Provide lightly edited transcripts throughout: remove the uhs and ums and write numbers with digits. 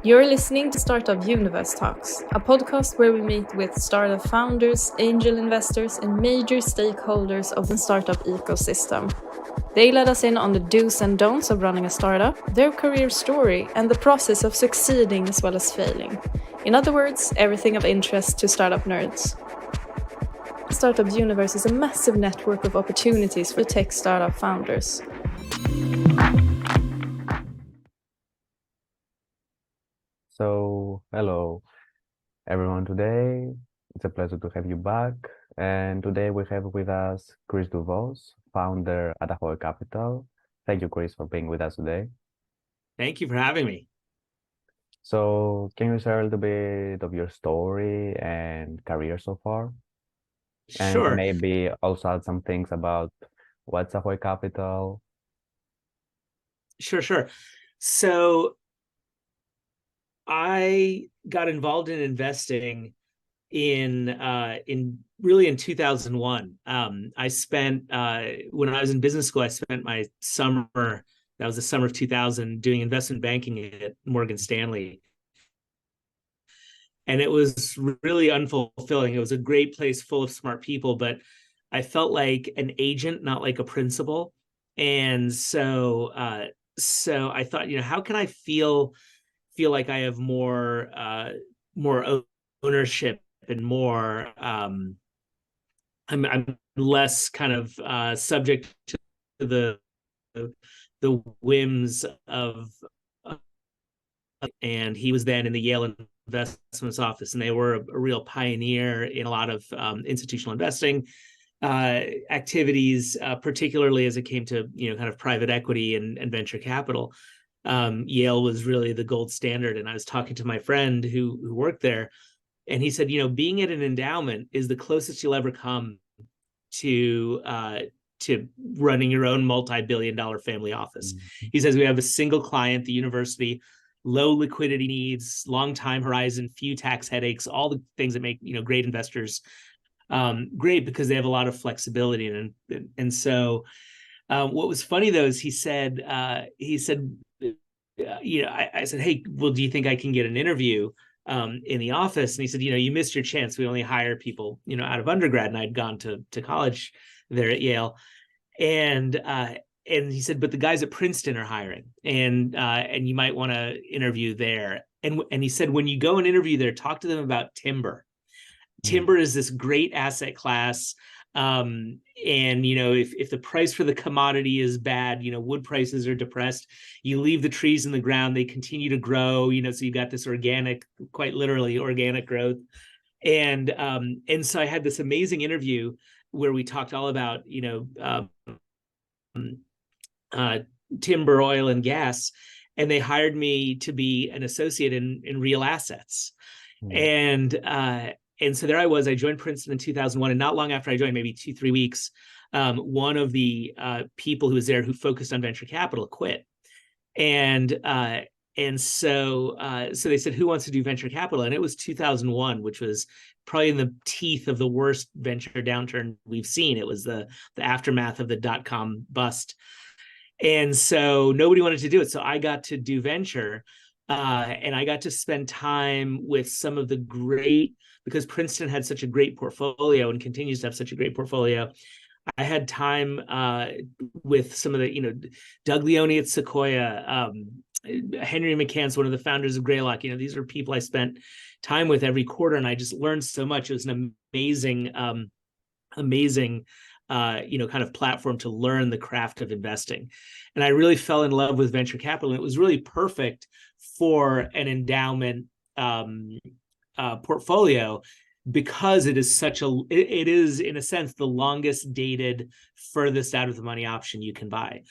You're listening to Startup Universe Talks, a podcast where we meet with startup founders, angel investors, and major stakeholders of the startup ecosystem. They let us in on the do's and don'ts of running a startup, their career story, and the process of succeeding as well as failing. In other words, everything of interest to startup nerds. Startup Universe is a massive network of opportunities for tech startup founders. So, hello everyone. Today it's a pleasure to have you back. And today we have with us Chris Douvos, founder at AHOY Capital. Thank you, Chris, for being with us today. Thank you for having me. So, can you share a little bit of your story and career so far? And Sure. maybe also add some things about what's AHOY Capital? Sure. So I got involved in investing in 2001. I spent when I was in business school, I spent my summer, that was the summer of 2000, doing investment banking at Morgan Stanley. And it was really unfulfilling. It was a great place full of smart people, but I felt like an agent, not like a principal. And so I thought, how can I feel like I have more ownership and more I'm less kind of subject to the whims of and he was then in the Yale investments office, and they were a real pioneer in a lot of institutional investing activities, particularly as it came to kind of private equity and venture capital. Yale was really the gold standard. And I was talking to my friend who worked there, and he said, being at an endowment is the closest you'll ever come to running your own multi-billion-dollar family office. Mm-hmm. He says we have a single client, the university, low liquidity needs, long time horizon, few tax headaches, all the things that make great investors great, because they have a lot of flexibility. And so what was funny though is he said I said, hey, well, do you think I can get an interview in the office? And he said, you missed your chance. We only hire people out of undergrad, and I'd gone to college there at Yale. And he said, but the guys at Princeton are hiring, and you might want to interview there. And he said, when you go and interview there, talk to them about timber. Timber is this great asset class. And if the price for the commodity is bad, wood prices are depressed, you leave the trees in the ground, they continue to grow, so you got this organic, quite literally organic growth. And so I had this amazing interview where we talked all about timber, oil, and gas, and they hired me to be an associate in real assets. And so there I was. I joined Princeton in 2001, and not long after I joined, maybe 2-3 weeks, one of the people who was there who focused on venture capital quit. And so they said, who wants to do venture capital? And it was 2001, which was probably in the teeth of the worst venture downturn we've seen. It was the aftermath of the dot-com bust. And so nobody wanted to do it. So I got to do venture, and I got to spend time with some of the great, because Princeton had such a great portfolio and continues to have such a great portfolio. I had time with some of the, Doug Leone at Sequoia, Henry McCann's one of the founders of Greylock. These are people I spent time with every quarter, and I just learned so much. It was an amazing kind of platform to learn the craft of investing. And I really fell in love with venture capital. And it was really perfect for an endowment portfolio, because it is in a sense the longest dated, furthest out of the money option you can buy.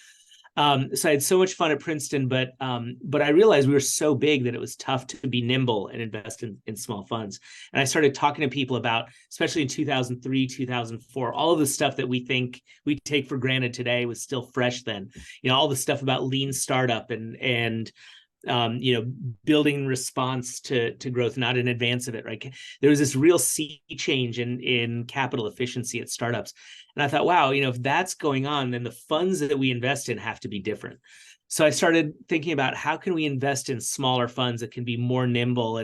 So I had so much fun at Princeton, but I realized we were so big that it was tough to be nimble and invest in small funds. And I started talking to people about, especially in 2003, 2004, all of the stuff that we think we take for granted today was still fresh then. All the stuff about lean startup and building response to growth, not in advance of it, right? There was this real sea change in capital efficiency at startups. And I thought, wow, if that's going on, then the funds that we invest in have to be different. So I started thinking about how can we invest in smaller funds that can be more nimble,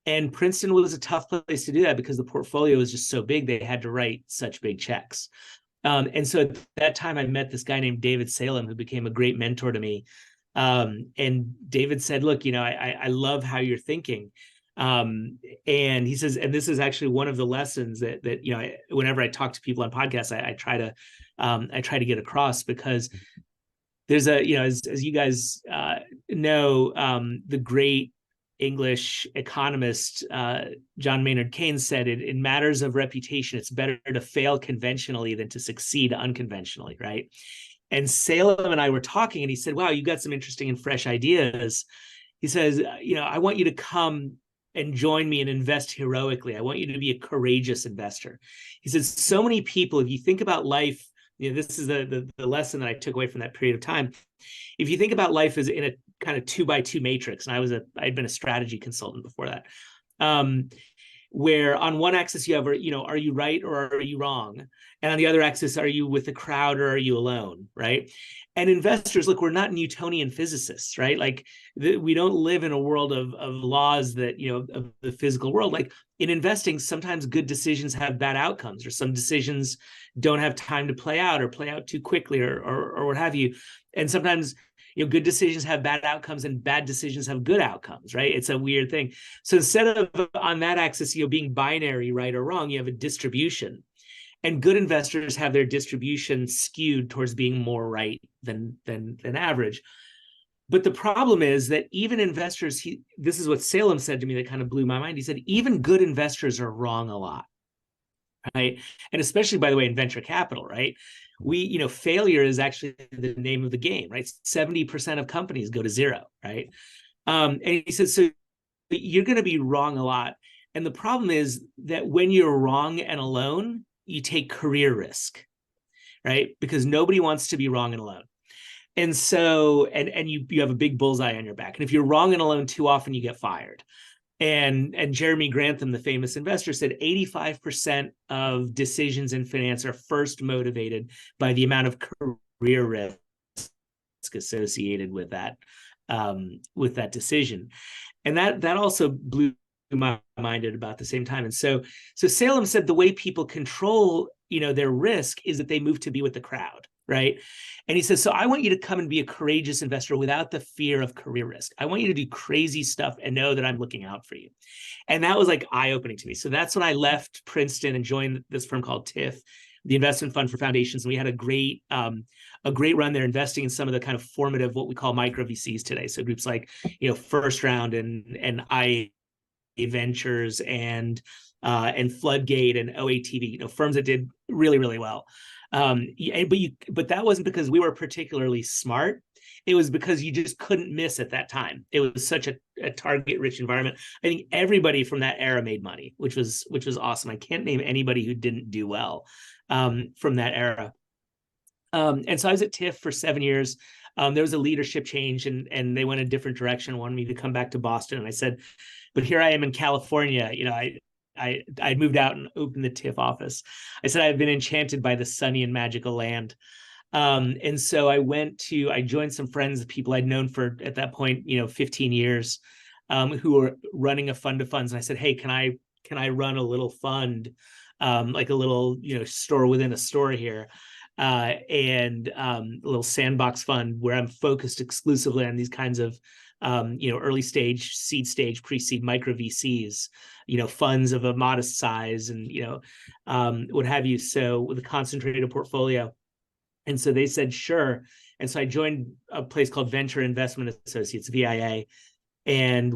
and Princeton was a tough place to do that because the portfolio was just so big. They had to write such big checks. And so at that time, I met this guy named David Salem, who became a great mentor to me. And David said, look, I love how you're thinking. And he says, and this is actually one of the lessons that whenever I talk to people on podcasts, I try to get across, because there's as you guys know, the great English economist John Maynard Keynes said, in matters of reputation, it's better to fail conventionally than to succeed unconventionally, right? And Salem and I were talking, and he said, wow, you got some interesting and fresh ideas. He says, I want you to come and join me and invest heroically. I want you to be a courageous investor. He says, so many people, if you think about life, this is the lesson that I took away from that period of time. If you think about life as in a kind of 2x2 matrix, and I'd been a strategy consultant before that, where on one axis you have, are you right or are you wrong? And on the other axis, are you with the crowd or are you alone, right? And investors, look, we're not Newtonian physicists, right? Like we don't live in a world of laws that, of the physical world. Like in investing, sometimes good decisions have bad outcomes, or some decisions don't have time to play out or play out too quickly, or what have you. And sometimes, good decisions have bad outcomes and bad decisions have good outcomes, right? It's a weird thing. So instead of on that axis, being binary, right or wrong, you have a distribution. And good investors have their distribution skewed towards being more right than average. But the problem is that even investors, this is what Salem said to me that kind of blew my mind. He said, even good investors are wrong a lot, right? And especially, by the way, in venture capital, right? Failure is actually the name of the game, right? 70% of companies go to zero, right? And he says, so you're going to be wrong a lot. And the problem is that when you're wrong and alone, you take career risk, right? Because nobody wants to be wrong and alone. And so, and you have a big bullseye on your back. And if you're wrong and alone too often, you get fired. And Jeremy Grantham, the famous investor, said 85% of decisions in finance are first motivated by the amount of career risk associated with that decision. And that also blew my mind at about the same time. And so Salem said the way people control, their risk is that they move to be with the crowd, right? And he says, so I want you to come and be a courageous investor without the fear of career risk. I want you to do crazy stuff and know that I'm looking out for you. And that was like eye-opening to me. So that's when I left Princeton and joined this firm called TIFF, the Investment Fund for Foundations. And we had a great run there, investing in some of the kind of formative, what we call micro VCs today. So groups like, First Round and I Ventures and Floodgate and OATV, firms that did really, really well. But that wasn't because we were particularly smart. It was because you just couldn't miss at that time. It was such a target-rich environment. I think everybody from that era made money, which was awesome. I can't name anybody who didn't do well from that era. And so I was at TIFF for 7 years. There was a leadership change, and they went a different direction, wanted me to come back to Boston. And I said, but here I am in California. I moved out and opened the TIFF office. I said, I've been enchanted by the sunny and magical land. And so I joined some friends, people I'd known for, at that point, 15 years, who were running a fund of funds. And I said, hey, can I run a little fund, like a little, store within a store here? And a little sandbox fund where I'm focused exclusively on these kinds of early stage, seed stage, pre-seed micro VCs, funds of a modest size, and what have you. So with a concentrated portfolio. And so they said sure. And so I joined a place called Venture Investment Associates, VIA, and I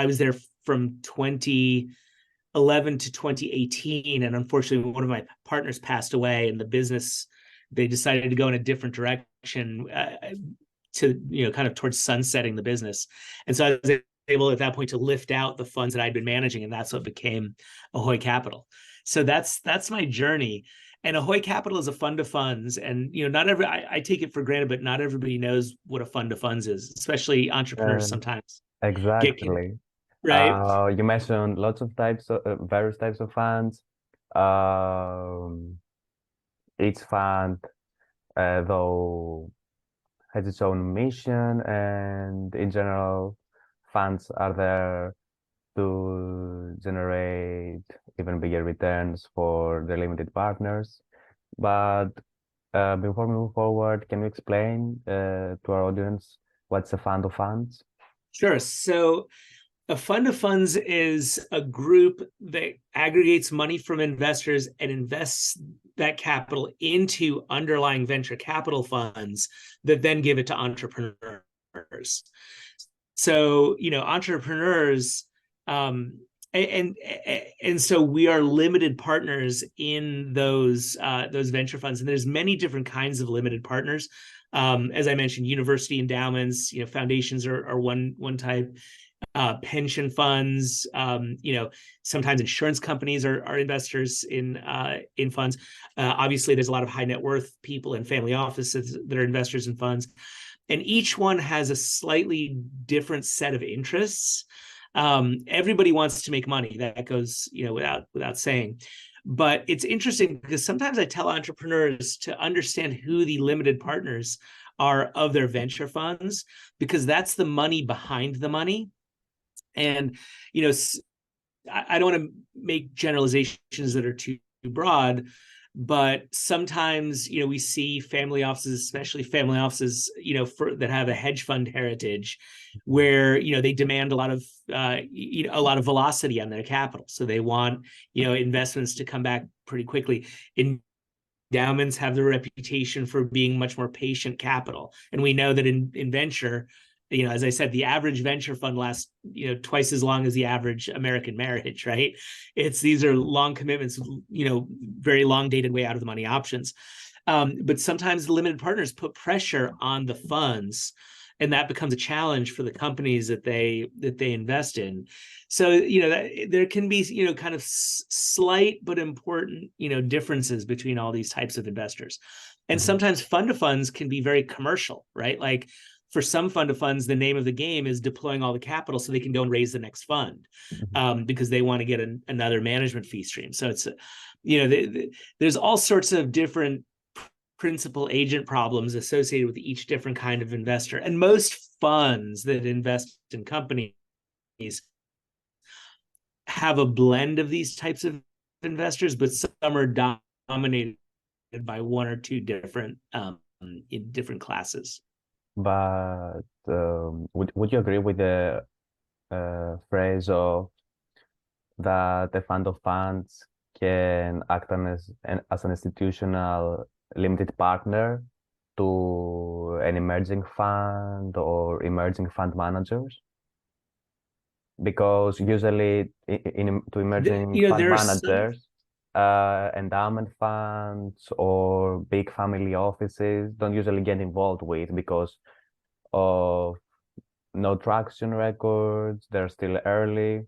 was there from 2011 to 2018, and unfortunately one of my partners passed away, and the business, they decided to go in a different direction to kind of towards sunsetting the business. And so I was able at that point to lift out the funds that I'd been managing, and that's what became AHOY Capital. So that's my journey. And AHOY Capital is a fund of funds, and I take it for granted, but not everybody knows what a fund of funds is, especially entrepreneurs sometimes. Exactly. Right. You mentioned lots of various types of funds. Each fund though has its own mission, and in general, funds are there to generate even bigger returns for the limited partners. But before we move forward, can you explain to our audience what's a fund of funds? Sure. So a fund of funds is a group that aggregates money from investors and invests that capital into underlying venture capital funds that then give it to entrepreneurs. So, entrepreneurs, and so we are limited partners in those venture funds, and there's many different kinds of limited partners. As I mentioned, university endowments, foundations are one type. Pension funds, sometimes insurance companies are investors in funds. Obviously, there's a lot of high net worth people and family offices that are investors in funds, and each one has a slightly different set of interests. Everybody wants to make money. That goes, without saying. But it's interesting because sometimes I tell entrepreneurs to understand who the limited partners are of their venture funds, because that's the money behind the money. And, I don't want to make generalizations that are too broad, but sometimes, we see family offices, especially family offices, that have a hedge fund heritage, where, they demand a lot of velocity on their capital. So they want, investments to come back pretty quickly. Endowments have the reputation for being much more patient capital. And we know that in venture, as I said, the average venture fund lasts, twice as long as the average American marriage, right? These are long commitments, very long dated way out of the money options. But sometimes the limited partners put pressure on the funds, and that becomes a challenge for the companies that they invest in. So, there can be, kind of slight but important, differences between all these types of investors. And sometimes fund of funds can be very commercial, right? Like, for some fund of funds, the name of the game is deploying all the capital so they can go and raise the next fund, because they want to get another management fee stream. So it's, there's all sorts of different principal agent problems associated with each different kind of investor. And most funds that invest in companies have a blend of these types of investors, but some are dominated by one or two different in different classes. But would you agree with the phrase of that the fund of funds can act as an institutional limited partner to an emerging fund or emerging fund managers? Because usually to emerging fund managers, endowment funds or big family offices don't usually get involved with, because of no traction records, they're still early.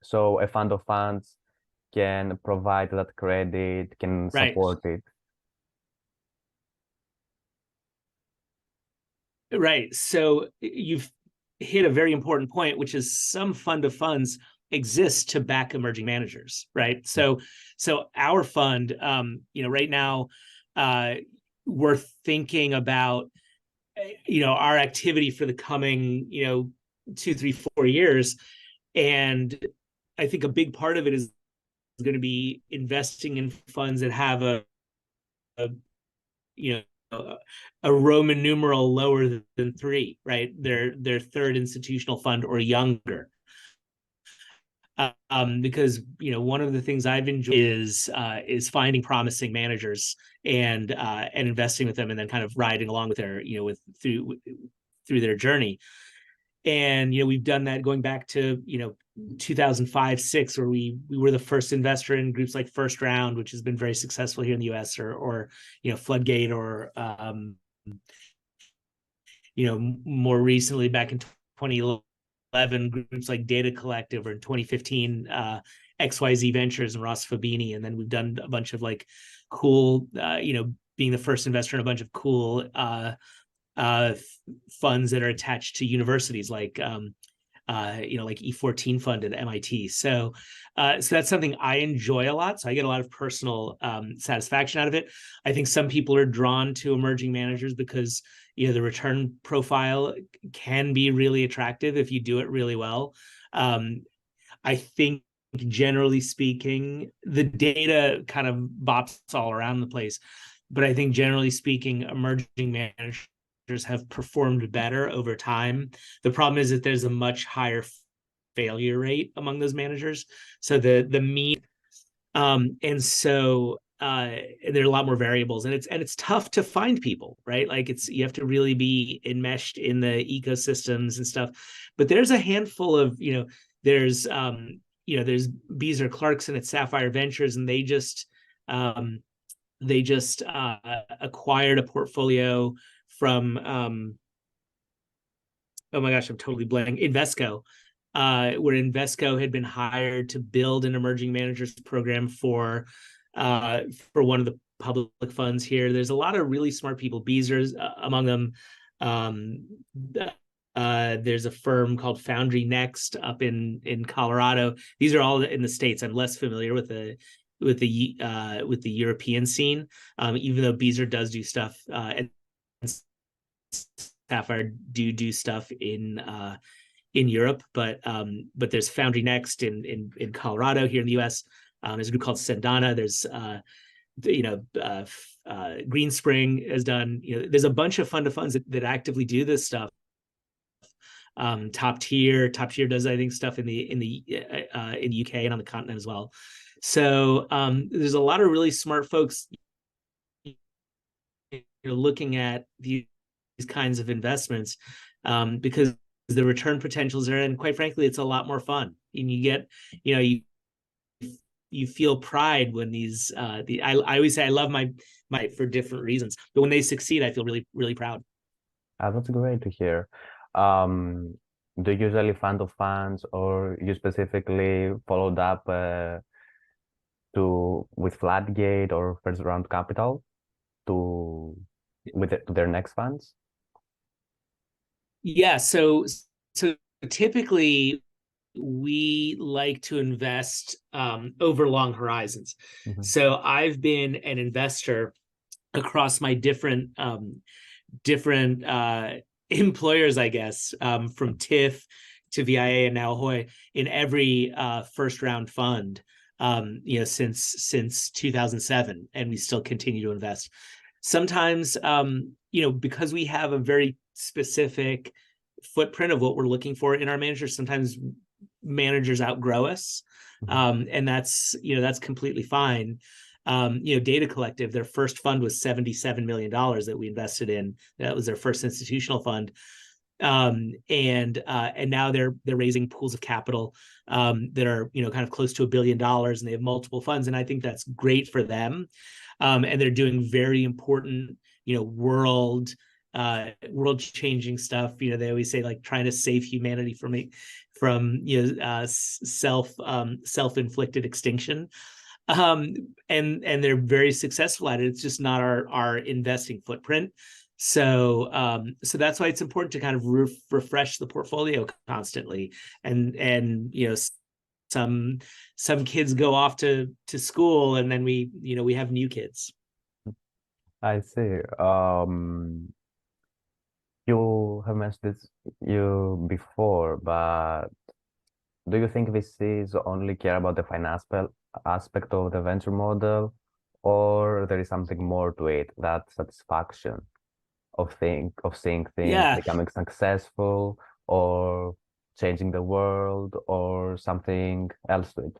So a fund of funds can provide that credit, can support it. Right. So you've hit a very important point, which is some fund of funds exist to back emerging managers, right? So our fund, right now, we're thinking about, our activity for the coming, 2, 3, 4 years. And I think a big part of it is going to be investing in funds that have a Roman numeral lower than 3, right? Their third institutional fund or younger. Because one of the things I've enjoyed is finding promising managers and investing with them, and then kind of riding along with their through their journey. And we've done that going back to 2005-06, where we were the first investor in groups like First Round, which has been very successful here in the US, or Floodgate, or more recently back in 2011, groups like Data Collective, or in 2015 XYZ Ventures and Ross Fabini. And then we've done a bunch of like cool, being the first investor in a bunch of cool funds that are attached to universities, like like E14 fund at MIT. So that's something I enjoy a lot. So I get a lot of personal satisfaction out of it. I think some people are drawn to emerging managers because the return profile can be really attractive if you do it really well. I think generally speaking, the data kind of bops all around the place, but I think generally speaking, emerging managers have performed better over time. The problem is that there's a much higher failure rate among those managers. So the mean, and so there are a lot more variables, and it's tough to find people, right? Like you have to really be enmeshed in the ecosystems and stuff. But there's a handful of, there's Beezer Clarkson at Sapphire Ventures, and they just acquired a portfolio from oh my gosh, I'm totally blanking, Invesco, where Invesco had been hired to build an emerging managers program for one of the public funds here. There's a lot of really smart people, Beezer's among them. There's a firm called Foundry Next up in Colorado. These are all in the States. I'm less familiar with the European scene, even though Beezer does do stuff, and Sapphire do stuff in Europe. But there's Foundry Next in Colorado here in the US. There's a group called Sendana. There's Greenspring has done. There's a bunch of fund of funds that actively do this stuff. Top tier does, I think, stuff in the UK and on the continent as well. So there's a lot of really smart folks looking at these kinds of investments because the return potentials are, and quite frankly, it's a lot more fun. And you get, you feel pride when these. I always say I love my for different reasons, but when they succeed, I feel really, really proud. That's great to hear. Do you usually fund of funds, or you specifically followed up with Floodgate or first round capital to their next funds? Yeah, so typically we like to invest over long horizons. Mm-hmm. So I've been an investor across my different employers, I guess, from TIFF to VIA and now AHOY, in every first round fund, since 2007, and we still continue to invest. Sometimes, because we have a very specific footprint of what we're looking for in our managers, sometimes managers outgrow us, and that's completely fine. Data Collective, their first fund was $77 million that we invested in. That was their first institutional fund. And now they're raising pools of capital that are, kind of close to $1 billion, and they have multiple funds. And I think that's great for them. And they're doing very important, world changing stuff. They always say, like, trying to save humanity from self-inflicted extinction. And they're very successful at it. It's just not our investing footprint. So that's why it's important to kind of refresh the portfolio constantly. And some kids go off to school, and then we have new kids. I see. You have mentioned this before, but do you think VCs only care about the financial aspect of the venture model, or there is something more to it, that satisfaction of seeing things becoming successful or changing the world, or something else to it?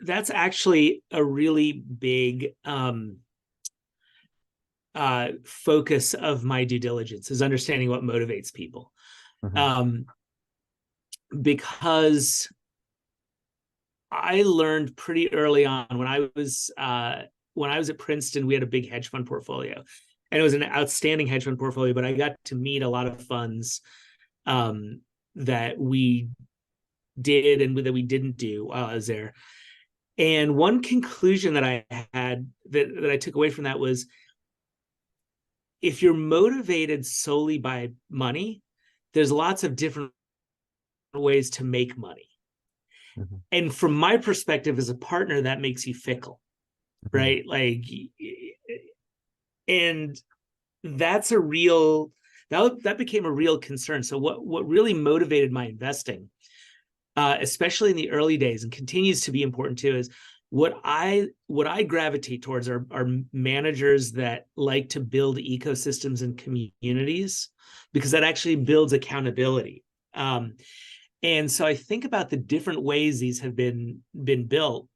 That's actually a really big focus of my due diligence, is understanding what motivates people. Mm-hmm. Because I learned pretty early on when I was at Princeton, we had a big hedge fund portfolio, and it was an outstanding hedge fund portfolio, but I got to meet a lot of funds that we did and that we didn't do while I was there. And one conclusion that I had that I took away from that was, if you're motivated solely by money, there's lots of different ways to make money. Mm-hmm. And from my perspective as a partner, that makes you fickle, Mm-hmm. right? Like, and that's a real, that became a real concern. So what really motivated my investing, especially in the early days, and continues to be important too, is what I gravitate towards are managers that like to build ecosystems and communities, because that actually builds accountability. And so I think about the different ways these have been built.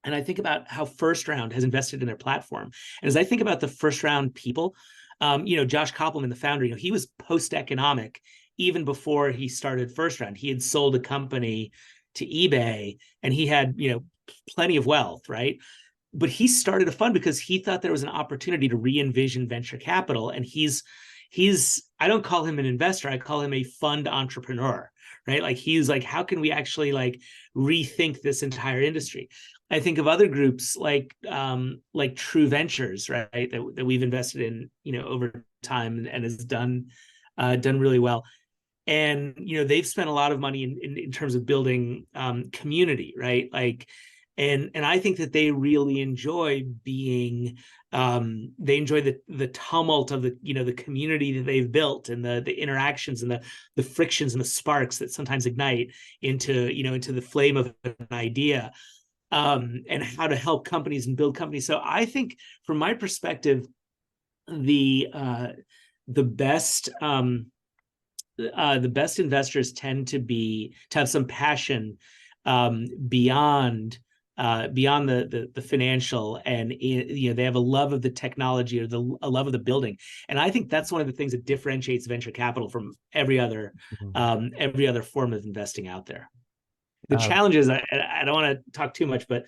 And I think about how First Round has invested in their platform. And as I think about the First Round people, Josh Koppelman, the founder, he was post-economic even before he started First Round. He had sold a company to eBay, and he had, plenty of wealth, right? But he started a fund because he thought there was an opportunity to re-envision venture capital. And he's I don't call him an investor, I call him a fund entrepreneur, right? Like, he's like, how can we actually like rethink this entire industry? I think of other groups like True Ventures, right, that we've invested in, over time, and has done really well. And they've spent a lot of money in terms of building community, right? Like, and I think that they really enjoy being, they enjoy the tumult of the community that they've built, and the interactions and the frictions and the sparks that sometimes ignite into the flame of an idea, and how to help companies and build companies. So I think, from my perspective, the best investors tend to have some passion beyond the financial, and they have a love of the technology, or a love of the building. And I think that's one of the things that differentiates venture capital from every other form of investing out there. The challenge is, I don't want to talk too much, but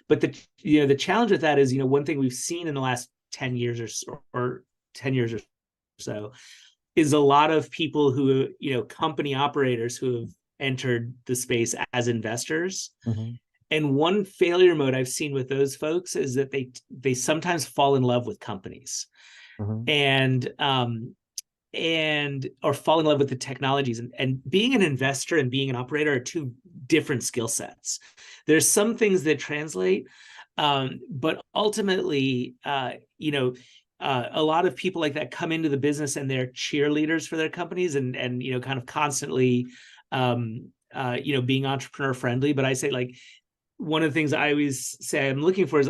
the challenge with that is, one thing we've seen in the last 10 years or 10 years or so is a lot of people who, company operators who have entered the space as investors. Mm-hmm. And one failure mode I've seen with those folks is that they sometimes fall in love with companies, Mm-hmm. or fall in love with the technologies. And being an investor and being an operator are two different skill sets. There's some things that translate, but ultimately, a lot of people like that come into the business and they're cheerleaders for their companies, and kind of constantly, being entrepreneur friendly. But I say, like, one of the things I always say I'm looking for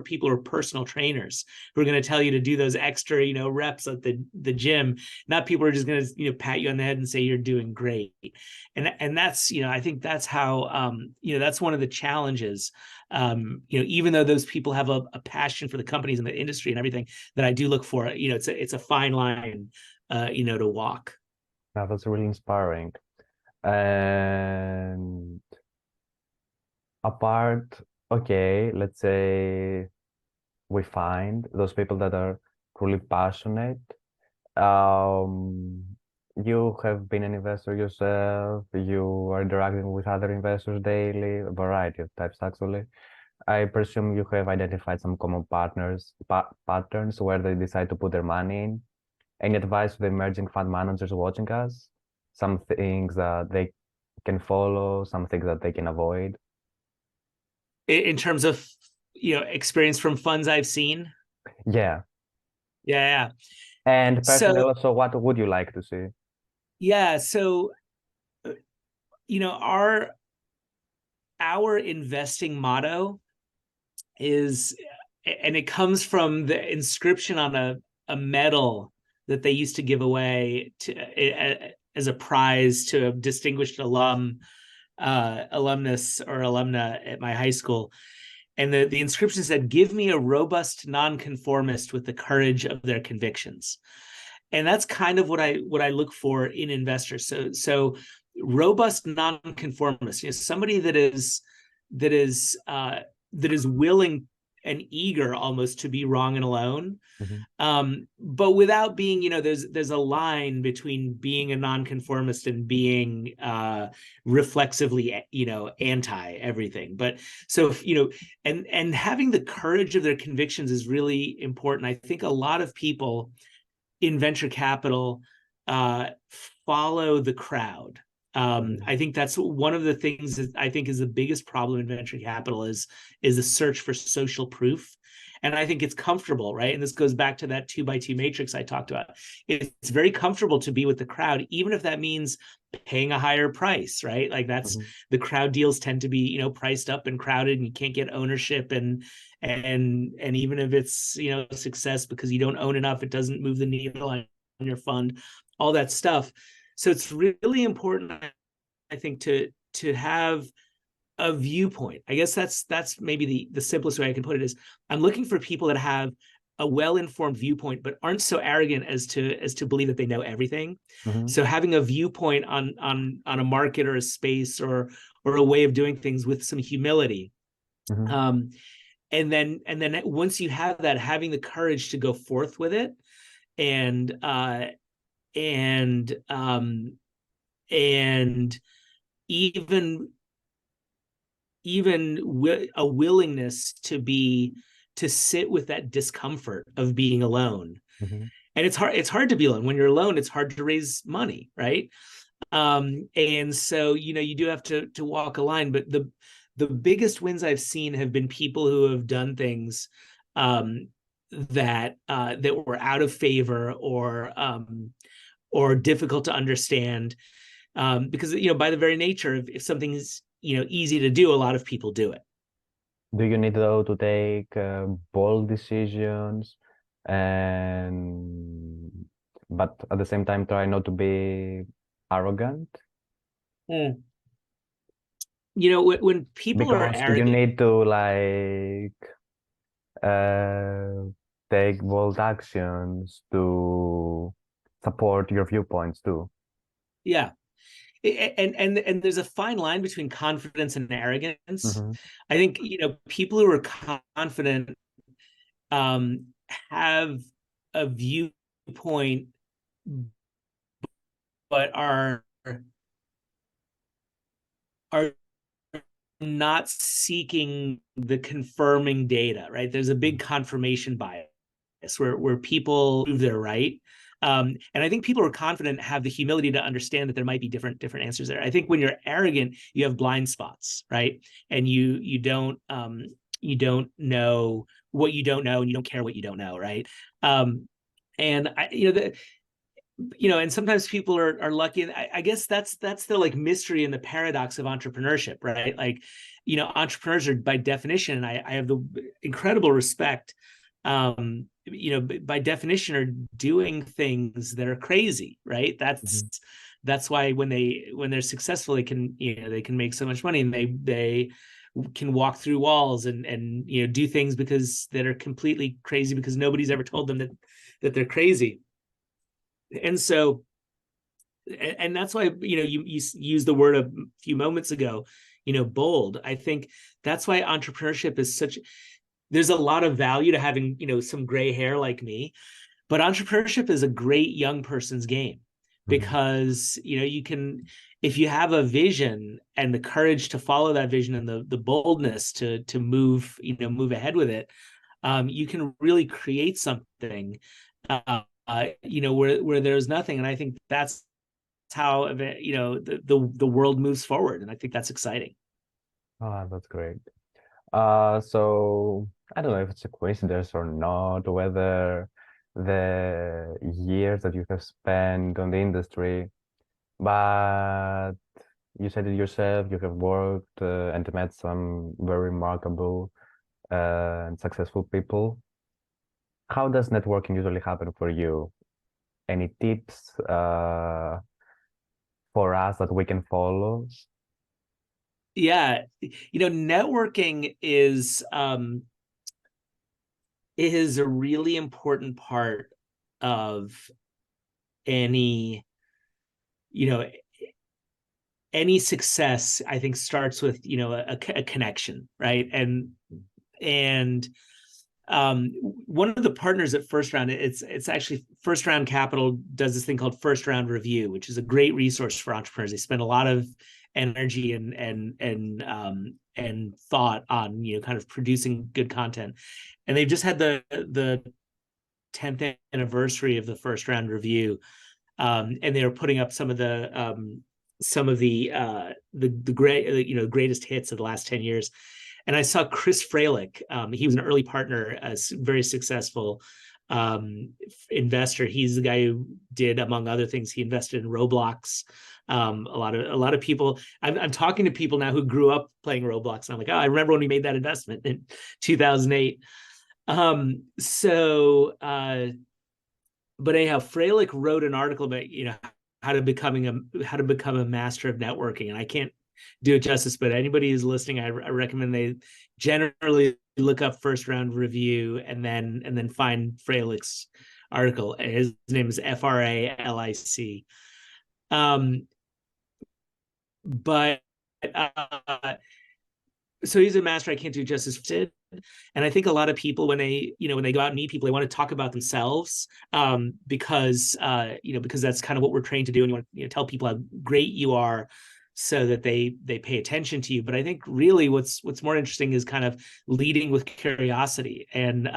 people who are personal trainers, who are going to tell you to do those extra, reps at the gym, not people who are just going to, pat you on the head and say you're doing great. And that's, I think that's how, that's one of the challenges, even though those people have a passion for the companies and the industry and everything, that I do look for, it's a fine line, to walk. Yeah, that's really inspiring. And apart, okay, let's say we find those people that are truly passionate. You have been an investor yourself, you are interacting with other investors daily, a variety of types actually. I presume you have identified some common patterns where they decide to put their money in. Any advice to the emerging fund managers watching us? Some things that they can follow, some things that they can avoid? In terms of, experience from funds I've seen? Yeah. Yeah. And personally, also, what would you like to see? Yeah. So, our investing motto is, and it comes from the inscription on a medal that they used to give away as a prize to a distinguished alumnus or alumna at my high school. And the inscription said, "Give me a robust nonconformist with the courage of their convictions." And that's kind of what I look for in investors. So robust nonconformist, somebody that is willing and eager almost to be wrong and alone, but without being, there's a line between being a nonconformist and being reflexively, anti everything. But so, and having the courage of their convictions is really important. I think a lot of people in venture capital follow the crowd. I think that's one of the things that I think is the biggest problem in venture capital is the search for social proof. And I think it's comfortable, right? And this goes back to that 2x2 matrix I talked about. It's very comfortable to be with the crowd, even if that means paying a higher price, right? Like that's the crowd deals tend to be, you know, priced up and crowded, and you can't get ownership, and even if it's, you know, success because you don't own enough, it doesn't move the needle on your fund, all that stuff. So it's really important, I think, to have a viewpoint. I guess that's maybe the simplest way I can put it is I'm looking for people that have a well-informed viewpoint, but aren't so arrogant as to believe that they know everything. So having a viewpoint on a market or a space or a way of doing things with some humility. And then once you have that, having the courage to go forth with it, and even a willingness to sit with that discomfort of being alone. And it's hard to be alone. When you're alone, it's hard to raise money, right? And so, you know, you do have to walk a line, but the biggest wins I've seen have been people who have done things that were out of favor or difficult to understand, because, you know, by the very nature of, if something is, you know, easy to do, a lot of people do it. Do you need, though, to take bold decisions, but at the same time try not to be arrogant? You know, when people are arrogant, you need to take bold actions to support your viewpoints too. Yeah. And there's a fine line between confidence and arrogance. I think, you know, people who are confident have a viewpoint, but are not seeking the confirming data, right? There's a big confirmation bias where people prove they're right. And I think people who are confident have the humility to understand that there might be different answers there. I think when you're arrogant, you have blind spots, right? And you don't know what you don't know, and you don't care what you don't know, right? And and sometimes people are lucky, and I guess that's the like mystery and the paradox of entrepreneurship, right? Like, you know, entrepreneurs are by definition, and I have the incredible respect, you know, by definition, are doing things that are crazy, right? That's why when they're successful, they can make so much money, and they can walk through walls and you know, do things that are completely crazy because nobody's ever told them that they're crazy. And so, and that's why, you know, you used the word a few moments ago, you know, bold. I think that's why entrepreneurship is there's a lot of value to having, you know, some gray hair like me, but entrepreneurship is a great young person's game, because, you know, you can, if you have a vision and the courage to follow that vision and the boldness to move ahead with it, you can really create something, you know, where there's nothing. And I think that's how, you know, the world moves forward. And I think that's exciting. Oh, that's great. So I don't know if it's a coincidence or not, whether the years that you have spent on the industry, but you said it yourself, you have worked and met some very remarkable and successful people. How does networking usually happen for you? Any tips for us that we can follow? Yeah, you know, networking is a really important part of any, you know, any success. I think starts with, you know, a connection, right? And one of the partners at First Round, it's actually First Round Capital does this thing called First Round Review, which is a great resource for entrepreneurs. They spend a lot of energy and thought on, you know, kind of producing good content, and they've just had the 10th anniversary of the First Round Review, and they were putting up some of the greatest hits of the last 10 years. And I saw Chris Fralick. He was an early partner, a very successful investor. He's the guy who did, among other things, he invested in Roblox. A lot of people. I'm talking to people now who grew up playing Roblox, and I'm like, oh, I remember when we made that investment in 2008. But anyhow, Fralick wrote an article about how to become a master of networking, and I can't do it justice, but anybody who's listening, I recommend they generally look up First Round Review and then find Fralick's article. His name is Fralic. So he's a master. I can't do justice to. And I think a lot of people, when they go out and meet people, they want to talk about themselves, because that's kind of what we're trained to do. And you want to tell people how great you are, so that they pay attention to you. But I think really what's more interesting is kind of leading with curiosity, and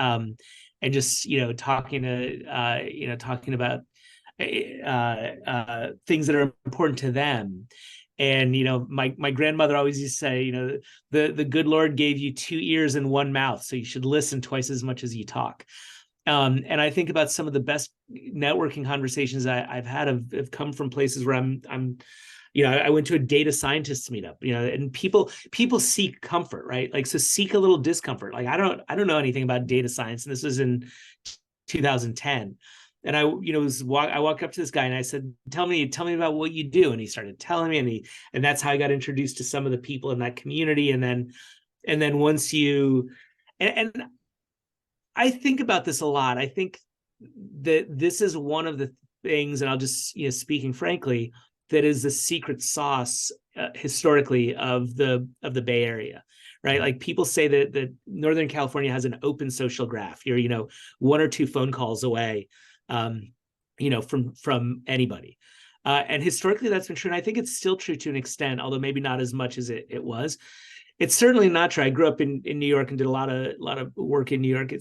just talking about things that are important to them. And my grandmother always used to say, the good Lord gave you 2 ears and 1 mouth, so you should listen twice as much as you talk. And I think about some of the best networking conversations I've had have come from places where I went to a data scientist meetup, and people seek comfort, right? Like, so seek a little discomfort. Like, I don't know anything about data science, and this was in 2010. And I walked up to this guy and I said, tell me about what you do. And he started telling me, and that's how I got introduced to some of the people in that community. And then once and I think about this a lot. I think that this is one of the things, and I'll just, speaking frankly, that is the secret sauce historically of the Bay Area, right? Like, people say that Northern California has an open social graph. You're 1 or 2 phone calls away, from anybody. And historically that's been true. And I think it's still true to an extent, although maybe not as much as it was. It's certainly not true. I grew up in New York and did a lot of work in New York.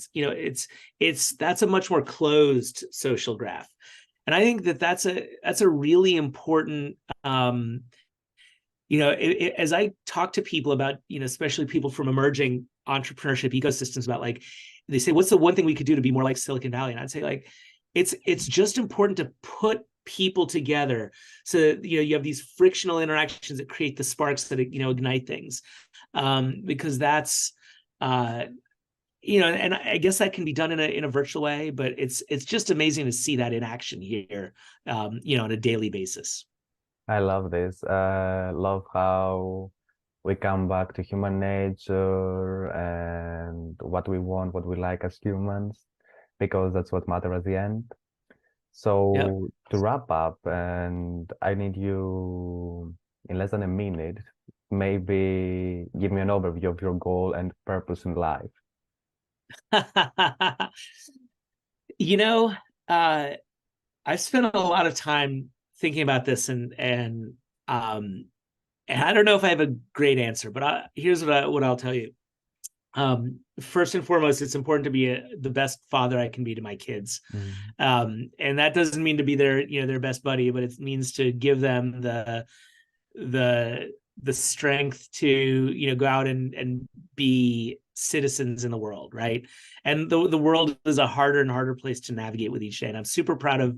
That's a much more closed social graph. And I think that's a really important, as I talk to people about, especially people from emerging entrepreneurship ecosystems, about, like, they say, what's the one thing we could do to be more like Silicon Valley? And I'd say, like, it's just important to put people together, so that, you have these frictional interactions that create the sparks that ignite things, because that's and I guess that can be done in a virtual way, but it's just amazing to see that in action here, on a daily basis. I love this. Love how we come back to human nature and what we want, what we like as humans, because that's what matters at the end. So Yep. to wrap up, and I need you in less than a minute, maybe give me an overview of your goal and purpose in life. I've spent a lot of time thinking about this, and I don't know if I have a great answer, but here's what I'll tell you. First and foremost, it's important to be the best father I can be to my kids. And that doesn't mean to be their best buddy, but it means to give them the strength to, go out and be citizens in the world, right? And the world is a harder and harder place to navigate with each day. And I'm super proud of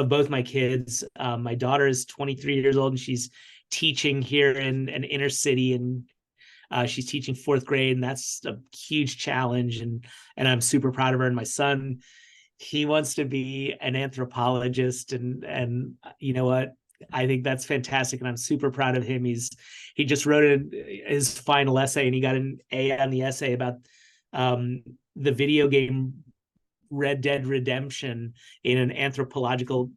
both my kids. My daughter is 23 years old, and she's teaching here in an inner city, and she's teaching 4th grade, and that's a huge challenge. And I'm super proud of her. And my son, he wants to be an anthropologist, and you know what? I think that's fantastic, and I'm super proud of him. He just wrote his final essay, and he got an A on the essay about the video game Red Dead Redemption in an anthropological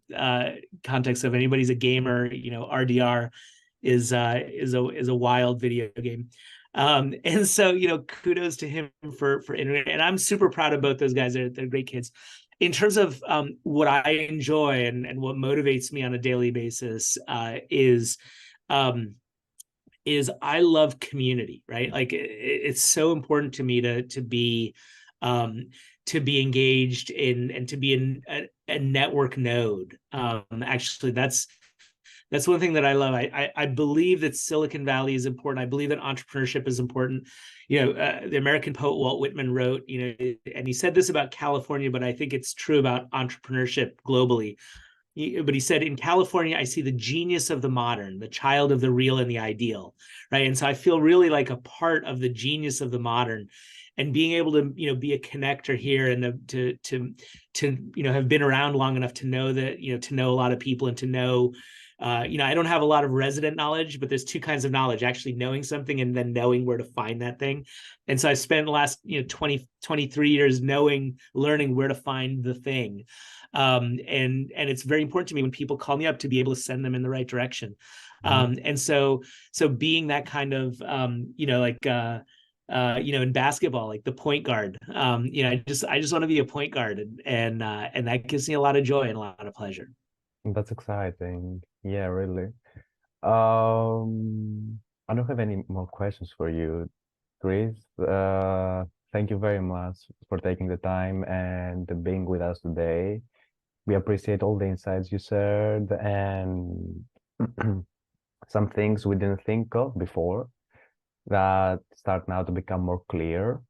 context. So if anybody's a gamer, RDR is a wild video game. And so, kudos to him for internet. And I'm super proud of both those guys. They're great kids. In terms of what I enjoy and what motivates me on a daily basis, is I love community, right? Like, it's so important to me to be to be engaged in and to be in a network node. Actually, that's one thing that I love. I believe that Silicon Valley is important. I believe that entrepreneurship is important. The American poet Walt Whitman wrote, and he said this about California, but I think it's true about entrepreneurship globally. But he said, in California, I see the genius of the modern, the child of the real and the ideal, right? And so I feel really like a part of the genius of the modern, and being able to, be a connector here, and to have been around long enough to know that, to know a lot of people, and to know, I don't have a lot of resident knowledge, but there's two kinds of knowledge: actually knowing something and then knowing where to find that thing. And so I spent the last 23 years learning where to find the thing. And it's very important to me when people call me up to be able to send them in the right direction. And so being that kind of, in basketball, like the point guard, I just want to be a point guard, and that gives me a lot of joy and a lot of pleasure. That's exciting. Yeah, really. I don't have any more questions for you, Chris. Thank you very much for taking the time and being with us today. We appreciate all the insights you shared, and some things we didn't think of before that start now to become more clear.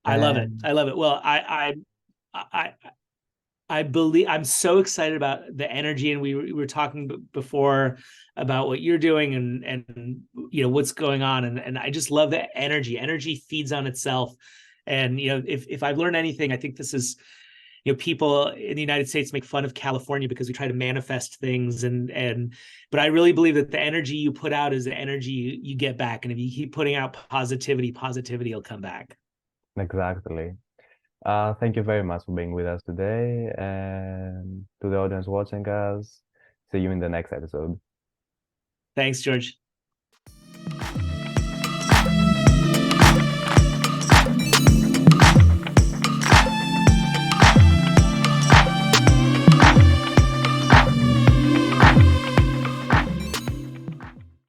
I love it. I love it. Well, I believe, I'm so excited about the energy, and we were talking before about what you're doing and what's going on, and I just love the energy. Energy feeds on itself, and if I've learned anything, I think this is, people in the United States make fun of California because we try to manifest things, but I really believe that the energy you put out is the energy you get back, and if you keep putting out positivity will come back. Exactly. Thank you very much for being with us today, and to the audience watching us, see you in the next episode. Thanks, George.